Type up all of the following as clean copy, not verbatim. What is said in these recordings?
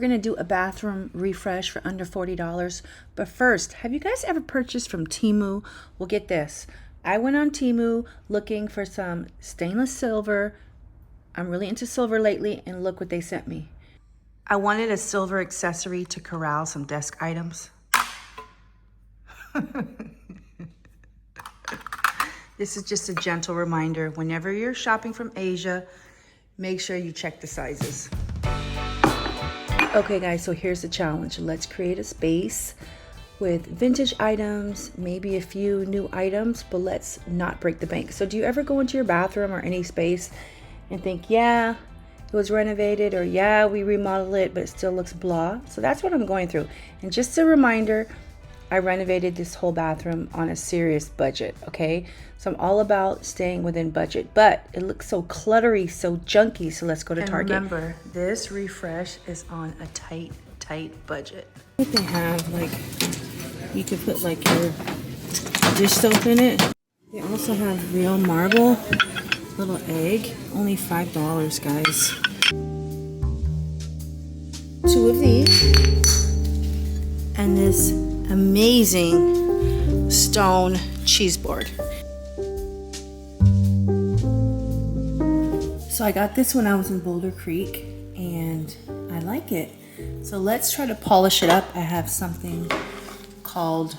We're gonna do a bathroom refresh for under $40. But first, have you guys ever purchased from Temu? Well, get this. I went on Temu looking for some stainless silver. I'm really into silver lately, and look what they sent me. I wanted a silver accessory to corral some desk items. This is just a gentle reminder. Whenever you're shopping from Asia, make sure you check the sizes. Okay guys, so here's the challenge. Let's create a space with vintage items, maybe a few new items, but let's not break the bank. So do you ever go into your bathroom or any space and think, yeah, it was renovated, or yeah, we remodeled it, but it still looks blah? So that's what I'm going through. And just a reminder, I renovated this whole bathroom on a serious budget, okay? So I'm all about staying within budget, but it looks so cluttery, so junky, so let's go to Target. Remember, this refresh is on a tight budget. They have, like, you could put like your dish soap in it. They also have real marble, little egg, only $5, guys. 2 of these, and this amazing stone cheese board. So I got this when I was in Boulder Creek and I like it. So let's try to polish it up. I have something called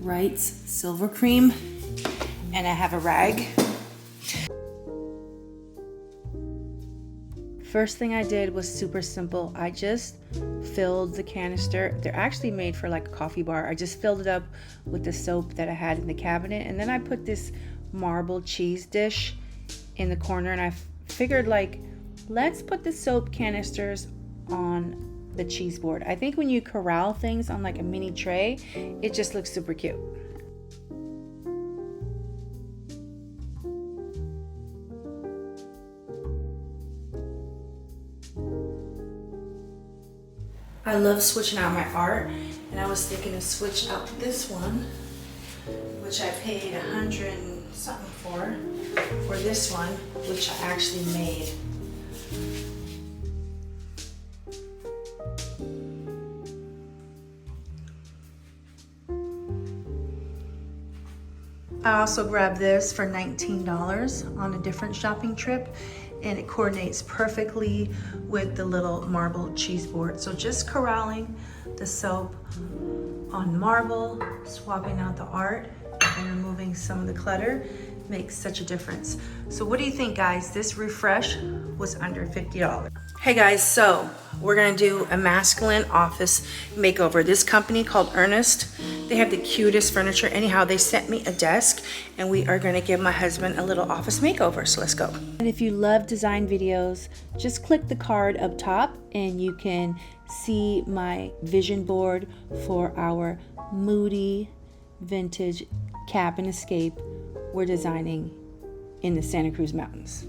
Wright's Silver Cream and I have a rag. First thing I did was super simple. I just filled the canister. They're actually made for like a coffee bar. I just filled it up with the soap that I had in the cabinet, and then I put this marble cheese dish in the corner, and I figured, like, let's put the soap canisters on the cheese board. I think when you corral things on like a mini tray, it just looks super cute. I love switching out my art, and I was thinking to switch out this one, which I paid $100 and something for this one, which I actually made. I also grabbed this for $19 on a different shopping trip, and it coordinates perfectly with the little marble cheese board. So just corralling the soap on marble, swapping out the art, and removing some of the clutter makes such a difference. So what do you think, guys? This refresh was under $50. Hey guys, so we're gonna do a masculine office makeover. This company called Ernest, they have the cutest furniture. Anyhow, they sent me a desk, and we are gonna give my husband a little office makeover, so let's go. And if you love design videos, just click the card up top and you can see my vision board for our moody vintage cabin escape we're designing in the Santa Cruz Mountains.